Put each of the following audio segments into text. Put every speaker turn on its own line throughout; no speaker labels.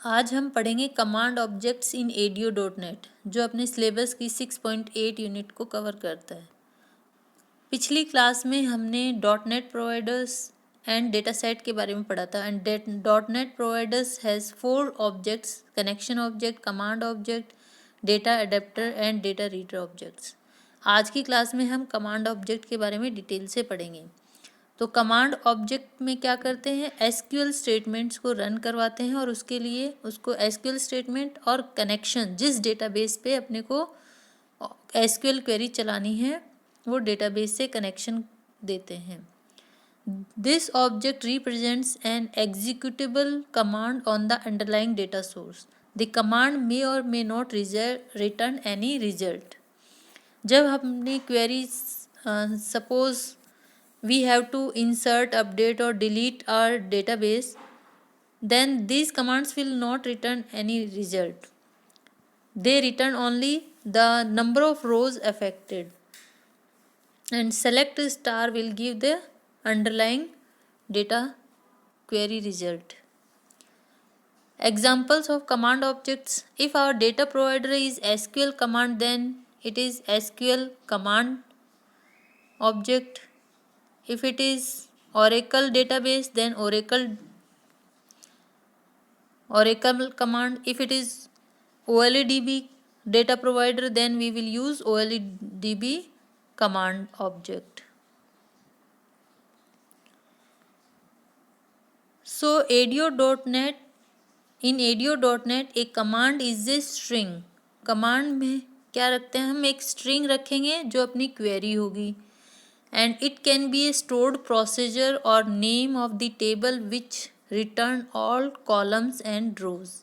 आज हम पढ़ेंगे कमांड ऑब्जेक्ट्स इन ADO.NET जो अपने सिलेबस की 6.8 यूनिट को कवर करता है। पिछली क्लास में हमने .NET providers and data set के बारे में पढ़ा था। And .NET providers has 4 objects: connection object, command object, data adapter and data reader objects. आज की क्लास में हम कमांड ऑब्जेक्ट के बारे में डिटेल से पढ़ेंगे। तो कमांड ऑब्जेक्ट में क्या करते हैं, एसक्यूएल स्टेटमेंट्स को रन करवाते हैं और उसके लिए उसको एसक्यूएल स्टेटमेंट और कनेक्शन, जिस डेटाबेस पे अपने को एसक्यूएल क्वेरी चलानी है वो डेटाबेस से कनेक्शन देते हैं। This object represents an executable command on the underlying data source. The command may or may not return any result. जब हमने query suppose we have to insert, update or delete our database, then these commands will not return any result. They return only the number of rows affected, and select star will give the underlying data query result. Examples of command objects: if our data provider is SQL command, then it is SQL command object. If it is Oracle database, then Oracle command. If it is OLEDB data provider, then we will use OLEDB command object. So ADO.NET, in ADO.NET a command is a string. Command में क्या रखते हैं हम, एक string रखेंगे जो अपनी query होगी। And it can be a stored procedure or name of the table which return all columns and rows.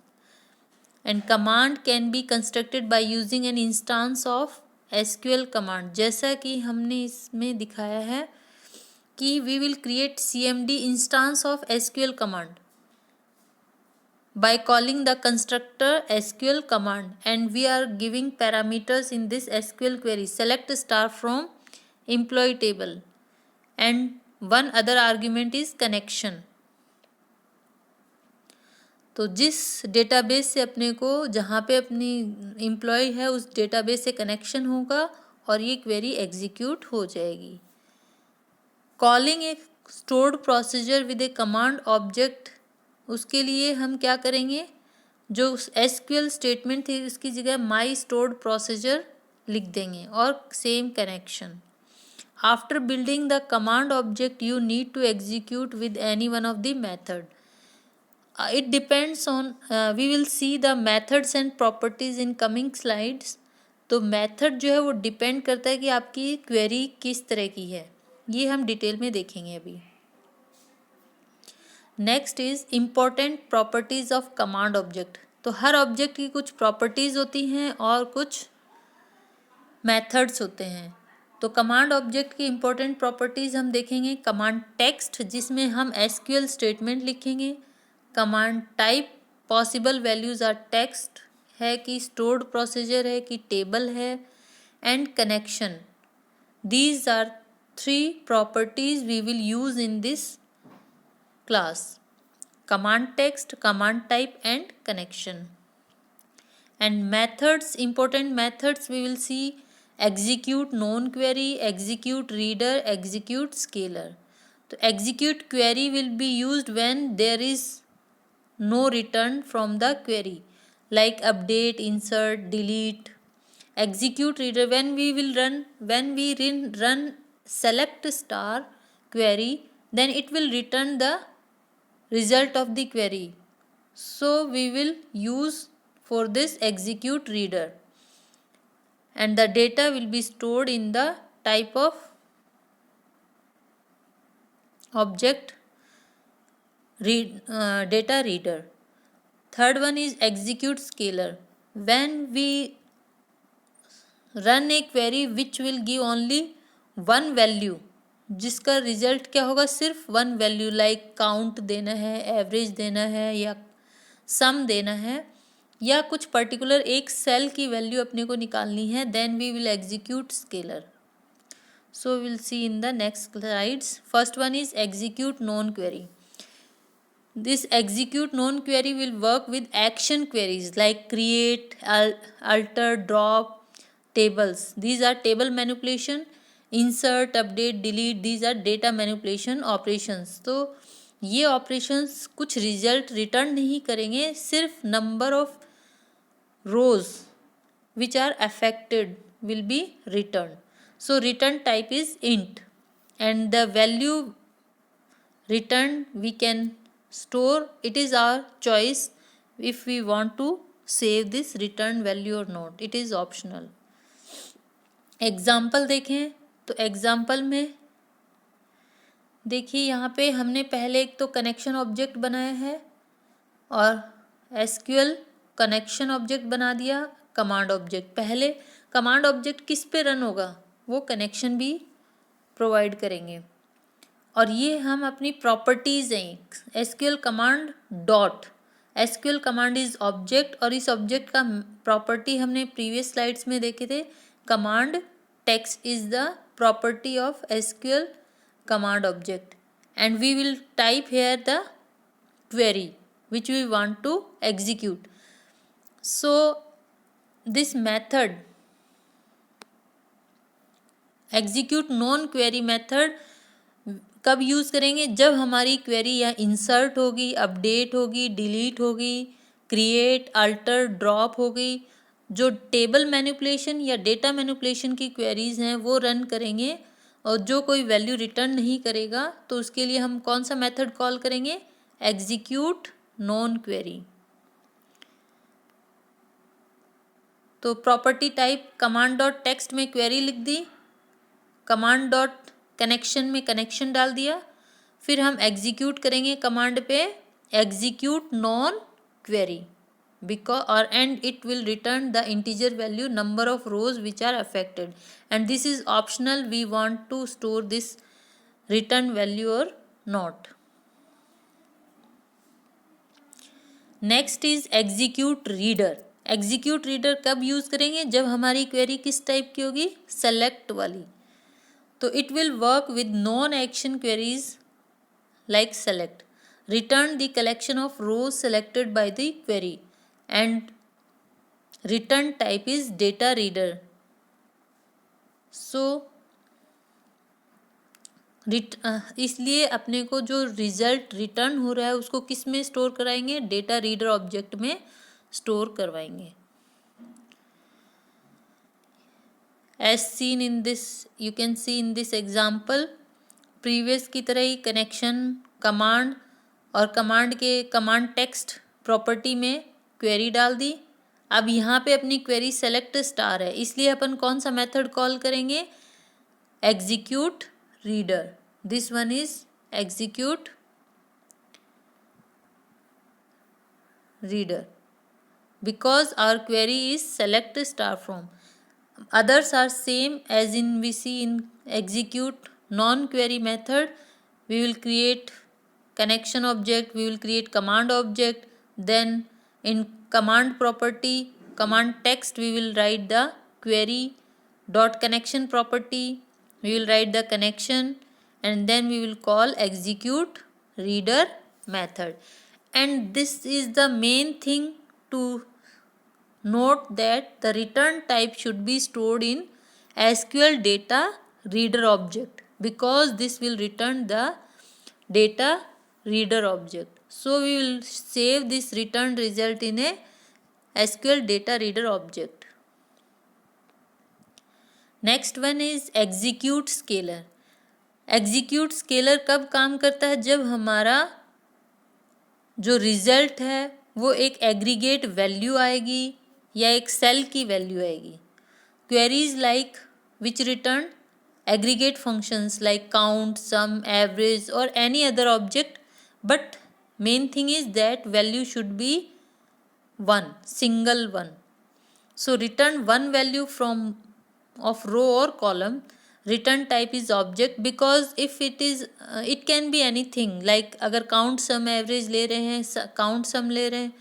And command can be constructed by using an instance of SQL command. जैसा कि हमने इसमें दिखाया है कि we will create CMD instance of SQL command by calling the constructor SQL command, and we are giving parameters in this SQL query. Select star from employee table, and one other argument is connection. तो जिस database से अपने को, जहाँ पे अपनी employ है उस डेटाबेस से कनेक्शन होगा और ये क्वेरी एग्जीक्यूट हो जाएगी। Calling A stored procedure with A command object, उसके लिए हम क्या करेंगे, जो एसक्यूएल स्टेटमेंट थी उसकी जगह माई स्टोर्ड प्रोसीजर लिख देंगे और same connection. After building the command object, you need to execute with any one of the method. It depends on, we will see the methods and properties in coming slides. तो method जो है वो depend करता है कि आपकी query किस तरह की है, ये हम डिटेल में देखेंगे अभी। Next is important properties of command object. तो हर ऑब्जेक्ट की कुछ प्रॉपर्टीज होती हैं और कुछ मेथड्स होते हैं। तो कमांड ऑब्जेक्ट की इंपॉर्टेंट प्रॉपर्टीज़ हम देखेंगे। कमांड टेक्स्ट, जिसमें हम एसक्यूएल स्टेटमेंट लिखेंगे। Command type, possible values are text है कि स्टोर्ड प्रोसीजर है कि टेबल है। And connection, these are 3 properties we will use in this class: command text, command type and connection. And methods, important methods we will see: execute non query, execute reader, execute scalar. तो execute query will be used when there is no return from the query, like update, insert, delete. Execute reader, when we run select star query, then it will return the result of the query. So we will use for this execute reader, and the data will be stored in the type of object data reader. Third one is execute scaler. When we run a query which will give only one value, जिसका result क्या होगा, सिर्फ one value, like count देना है, average देना है या सम देना है या कुछ पर्टिकुलर एक सेल की वैल्यू अपने को निकालनी है, then we will execute scalar. So will see in the next slides. First one is execute non query. This execute known query will work with action queries like create, alter, drop, tables. These are table manipulation. Insert, update, delete, these are data manipulation operations. तो ये operations कुछ result return नहीं करेंगे, सिर्फ number of rows which are affected will be returned. So return type is int, and the value returned we can store. It is our choice if we want to save this return value or not. It is optional. Example देखें तो example में देखिए यहाँ पे हमने पहले एक तो कनेक्शन ऑब्जेक्ट बनाया है और एसक्यूएल कनेक्शन ऑब्जेक्ट बना दिया, कमांड ऑब्जेक्ट। पहले कमांड ऑब्जेक्ट किस पे रन होगा, वो कनेक्शन भी प्रोवाइड करेंगे। और ये हम अपनी प्रॉपर्टीज़ हैं, SQL command dot, SQL command is object, और इस ऑब्जेक्ट का प्रॉपर्टी हमने प्रीवियस स्लाइड्स में देखे थे, command text is the property of SQL command object, and we will type here the query which we want to execute. So this method execute known query method कब use करेंगे, जब हमारी query या insert होगी, update होगी, delete होगी, create, alter, drop होगी। जो टेबल मैनिपुलेशन या डेटा मैनिपुलेशन की क्वेरीज हैं वो रन करेंगे, और जो कोई वैल्यू रिटर्न नहीं करेगा तो उसके लिए हम कौन सा मेथड कॉल करेंगे, एग्जीक्यूट नॉन क्वेरी। तो property type command dot text में क्वेरी लिख दी, कमांड डॉट कनेक्शन में कनेक्शन डाल दिया, फिर हम एग्जीक्यूट करेंगे कमांड पे execute non query, because or and it will return the integer value number of rows which are affected, and this is optional, we want to store this return value or not. Next is execute reader. execute reader कब use करेंगे, जब हमारी query किस type की होगी, select वाली। तो it will work with non action queries like select, return the collection of rows selected by the query, and return type is data reader. So इसलिए अपने को जो रिजल्ट रिटर्न हो रहा है उसको किस में स्टोर कराएंगे, डेटा रीडर ऑब्जेक्ट में स्टोर करवाएंगे। As seen in this, you can see in this example, previous की तरह ही कनेक्शन कमांड और कमांड के कमांड टेक्स्ट प्रॉपर्टी में क्वेरी डाल दी। अब यहाँ पे अपनी क्वेरी सेलेक्ट स्टार है, इसलिए अपन कौन सा मेथड कॉल करेंगे, execute reader. This one is execute reader because our query is select star from. Others are same as in we see in execute non query method. We will create connection object, we will create command object, then in command property command text we will write the query dot connection property, we will write the connection, and then we will call execute reader method. And this is the main thing to note, that the return type should be stored in SQL data reader object, because this will return the data reader object. So we will save this return result in a SQL data reader object. Next one is execute scalar. execute scalar कब काम करता है, जब हमारा जो result है वो एक एग्रीगेट वैल्यू आएगी या एक सेल की वैल्यू आएगी। Queries like which return aggregate functions like count, sum, average or any other object, but main thing is that value should be one, single one. So return one value from of row or column. Return type is object, because if it is it can be anything, like अगर count sum average ले रहे हैं, count sum ले रहे हैं,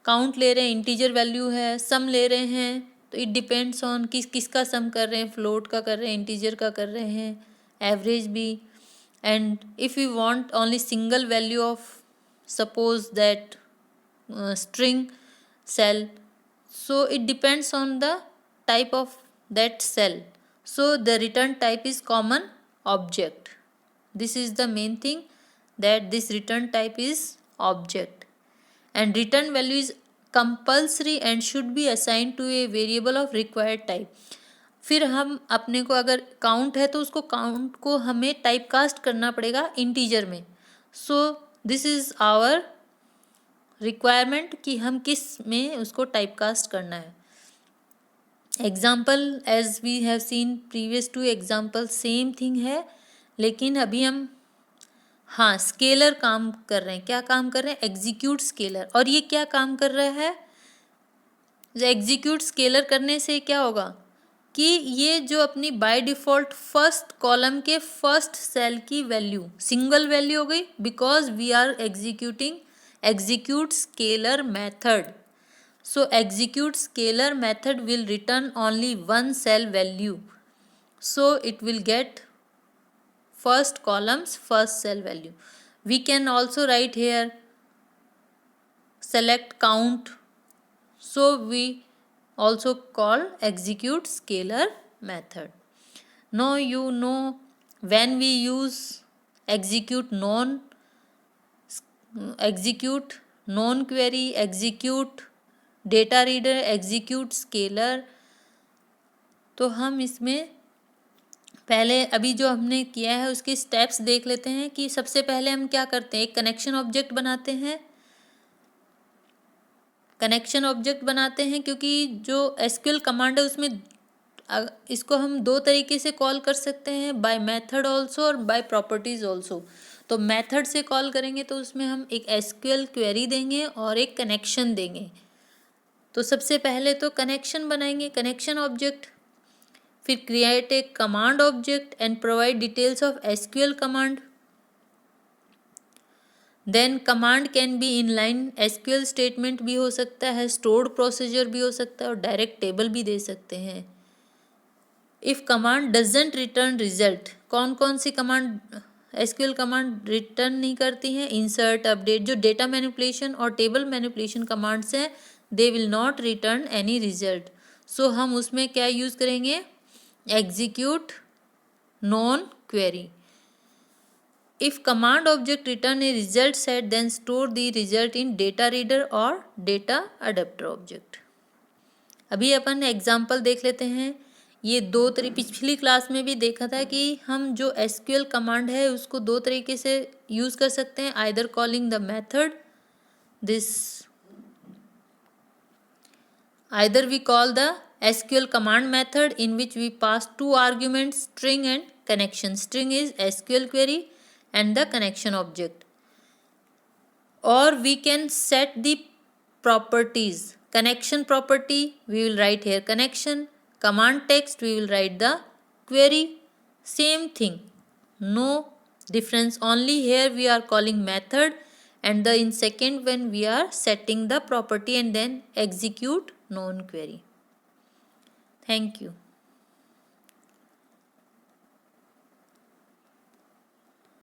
count ले रहे हैं, integer value है, sum ले रहे हैं, तो it depends on किसका sum कर रहे हैं, float का कर रहे हैं, integer का कर रहे हैं, average भी। and if we want only single value of suppose that string cell. So it depends on the type of that cell. So the return type is common object. This is the main thing, that this return type is object, and return value is compulsory and should be assigned to a variable of required type. फिर हम अपने को अगर count है तो उसको count को हमें टाइप कास्ट करना पड़ेगा इंटीजर में. So this is our requirement कि हम किस में उसको टाइप कास्ट करना है. Example as we have seen previous two example same thing है, लेकिन अभी हम हाँ स्केलर काम कर रहे हैं. क्या काम कर रहे हैं? Execute scalar. और ये क्या काम कर रहा है? एग्जीक्यूट स्केलर करने से क्या होगा कि ये जो अपनी बाय डिफ़ॉल्ट फर्स्ट कॉलम के फर्स्ट सेल की वैल्यू सिंगल वैल्यू हो गई, because we are execute scalar method. So execute scalar method will return only one cell value. So it will get first column's first cell value. We can also write here select count. So we also call execute scalar method. Now you know when we use execute non query, execute data reader, execute scalar. तो हम इसमें पहले अभी जो हमने किया है उसके स्टेप्स देख लेते हैं कि सबसे पहले हम क्या करते हैं. एक कनेक्शन ऑब्जेक्ट बनाते हैं. कनेक्शन ऑब्जेक्ट बनाते हैं क्योंकि जो एसक्यूएल कमांड है उसमें इसको हम दो तरीके से कॉल कर सकते हैं, बाय मेथड ऑल्सो और बाय प्रॉपर्टीज ऑल्सो. तो मेथड से कॉल करेंगे तो उसमें हम एक एसक्यूएल क्वेरी देंगे और एक कनेक्शन देंगे. तो सबसे पहले तो कनेक्शन बनाएंगे, कनेक्शन ऑब्जेक्ट. फिर create a command object and provide details of SQL command. Then command can be inline SQL statement भी हो सकता है, स्टोर्ड प्रोसीजर भी हो सकता है और डायरेक्ट टेबल भी दे सकते हैं. If command doesn't return result, कौन कौन सी कमांड एसक्यूएल कमांड रिटर्न नहीं करती हैं? इंसर्ट, अपडेट, जो डेटा मैनिपुलेशन और टेबल मैनिपुलेशन कमांड्स हैं, they will not return any result. So हम उसमें क्या यूज़ करेंगे? execute non query. If command object return a result set, then store the result in data reader or data adapter object. अभी अपन example देख लेते हैं. ये दो पिछली क्लास में भी देखा था कि हम जो एसक्यूएल कमांड है उसको दो तरीके से यूज़ कर सकते हैं. Either calling the method, this either we call the SQL command method in which we pass two arguments, string and connection. String is SQL query and the connection object. Or we can set the properties. Connection property we will write here connection. Command text we will write the query. Same thing, no difference. Only here we are calling method, and in second when we are setting the property and then execute non query. Thank you.